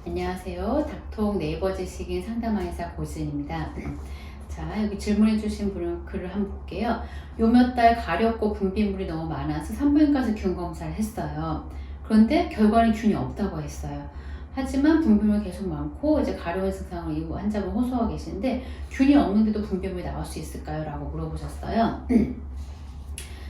안녕하세요. 닥통 네이버 지식인 상담의사 고진입니다. 자, 여기 질문해 주신 분 글을 한번 볼게요. 요 몇 달 가렵고 분비물이 너무 많아서 산부인과 가서 균 검사를 했어요. 그런데 결과는 균이 없다고 했어요. 하지만 분비물이 계속 많고 이제 가려운 증상을 이 환자분 호소하고 계시는데 균이 없는데도 분비물이 나올 수 있을까요? 라고 물어보셨어요.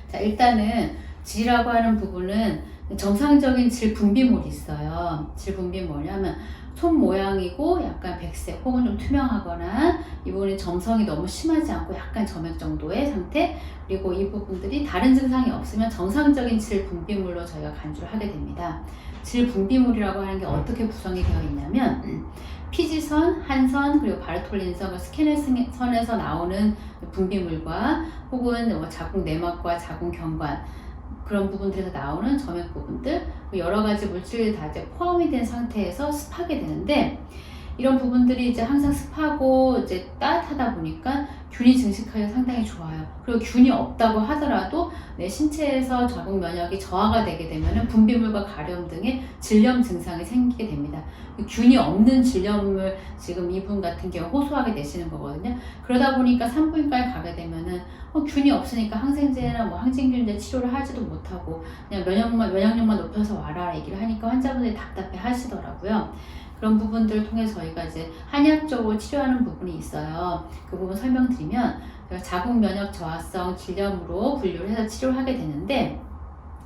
자, 일단은 질이라고 하는 부분은 정상적인 질 분비물이 있어요. 질 분비물이 뭐냐면 손 모양이고 약간 백색 혹은 좀 투명하거나 이 부분이 점성이 너무 심하지 않고 약간 점액 정도의 상태, 그리고 이 부분들이 다른 증상이 없으면 정상적인 질 분비물로 저희가 간주를 하게 됩니다. 질 분비물이라고 하는 게 어떻게 구성이 되어 있냐면 피지선, 한선, 그리고 바르톨린선, 스케넬선에서 나오는 분비물과 혹은 뭐 자궁 내막과 자궁 경관 그런 부분들에서 나오는 점액 부분들, 여러 가지 물질이 다 이제 포함이 된 상태에서 습하게 되는데, 이런 부분들이 이제 항상 습하고 이제 따뜻하다 보니까 균이 증식하기가 상당히 좋아요. 그리고 균이 없다고 하더라도 내 신체에서 자궁 면역이 저하가 되게 되면 분비물과 가려움 등의 질염 증상이 생기게 됩니다. 균이 없는 질염을 지금 이분 같은 경우 호소하게 되시는 거거든요. 그러다 보니까 산부인과에 가게 되면은 균이 없으니까 항생제나 뭐 항진균제 치료를 하지도 못하고 그냥 면역력만 높여서 와라 얘기를 하니까 환자분들이 답답해 하시더라고요. 그런 부분들을 통해 저희가 이제 한약적으로 치료하는 부분이 있어요. 그 부분 설명드리면 자궁 면역 저하성 질염으로 분류를 해서 치료를 하게 되는데,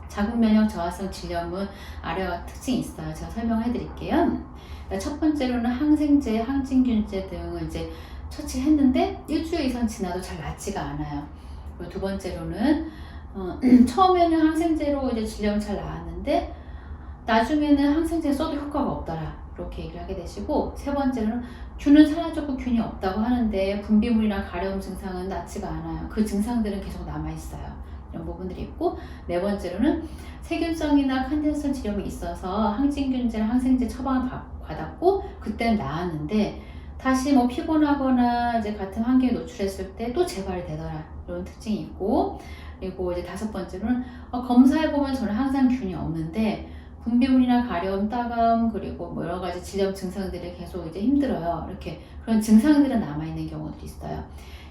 자궁 면역 저하성 질염은 아래와 특징이 있어요. 제가 설명해 드릴게요. 첫 번째로는 항생제, 항진균제 등을 이제 처치했는데 일주일 이상 지나도 잘 낫지가 않아요. 그리고 두 번째로는 처음에는 항생제로 이제 질염이 잘 나았는데 나중에는 항생제 써도 효과가 없더라, 이렇게 얘기를 하게 되시고, 세 번째로는 균은 사라졌고 균이 없다고 하는데 분비물이나 가려움 증상은 낫지가 않아요. 그 증상들은 계속 남아있어요. 이런 부분들이 있고, 네 번째로는 세균성이나 컨덴서 질염이 있어서 항진균제나 항생제 처방을 받았고 그때는 나았는데 다시 뭐 피곤하거나 이제 같은 환경에 노출했을 때 또 재발이 되더라, 이런 특징이 있고, 그리고 이제 다섯 번째로는 검사해보면 저는 항상 균이 없는데 분비물이나 가려움, 따가움, 그리고 뭐 여러 가지 질염 증상들이 계속 이제 힘들어요. 이렇게 그런 증상들은 남아있는 경우들이 있어요.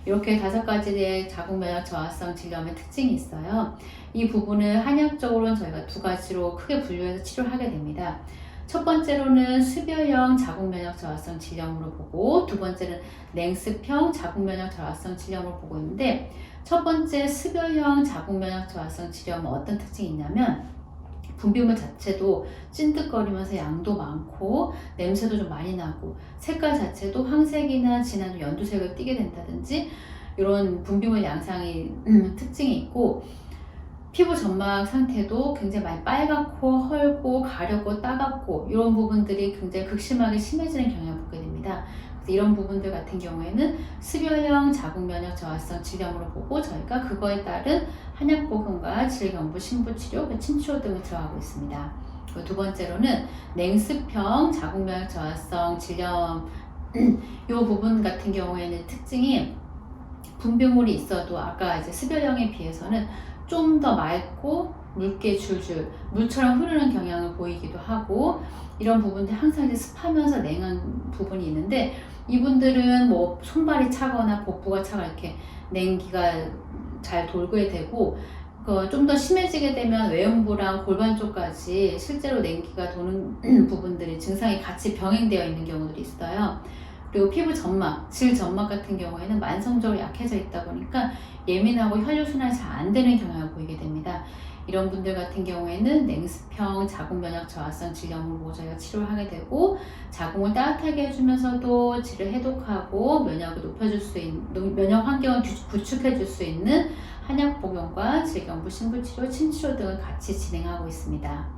이렇게 다섯 가지의 자궁 면역 저하성 질염의 특징이 있어요. 이 부분을 한약적으로는 저희가 두 가지로 크게 분류해서 치료를 하게 됩니다. 첫 번째로는 습열형 자궁 면역 저하성 질염으로 보고, 두 번째는 냉습형 자궁 면역 저하성 질염으로 보고 있는데, 첫 번째 습열형 자궁 면역 저하성 질염은 어떤 특징이 있냐면 분비물 자체도 찐득거리면서 양도 많고 냄새도 좀 많이 나고 색깔 자체도 황색이나 진한 연두색을 띠게 된다든지 이런 분비물 양상이 특징이 있고, 피부 점막 상태도 굉장히 많이 빨갛고 헐고 가렵고 따갑고 이런 부분들이 굉장히 극심하게 심해지는 경향을 보게 됩니다. 그래서 이런 부분들 같은 경우에는 습열형 자궁 면역 저하성 질염으로 보고 저희가 그거에 따른 한약 복용과 질경부, 신부 치료, 침치료 등을 들어가고 있습니다. 그리고 두 번째로는 냉습형 자궁 면역 저하성 질염 이 부분 같은 경우에는 특징이 분비물이 있어도 아까 이제 습열형에 비해서는 좀 더 맑고 묽게 줄줄 물처럼 흐르는 경향을 보이기도 하고, 이런 부분들 항상 이제 습하면서 냉한 부분이 있는데 이분들은 뭐 손발이 차거나 복부가 차가 이렇게 냉기가 잘 돌게 되고, 좀 더 심해지게 되면 외음부랑 골반 쪽까지 실제로 냉기가 도는 부분들이 증상이 같이 병행되어 있는 경우들이 있어요. 그리고 피부 점막, 질 점막 같은 경우에는 만성적으로 약해져 있다 보니까 예민하고 혈류순환이 잘 안 되는 경향을 보이게 됩니다. 이런 분들 같은 경우에는 냉습형 자궁 면역 저하성 질염으로 저희가 치료를 하게 되고, 자궁을 따뜻하게 해주면서도 질을 해독하고 면역을 높여줄 수 있는, 면역 환경을 구축해 줄 수 있는 한약 복용과 질경부, 신부 치료, 침치료 등을 같이 진행하고 있습니다.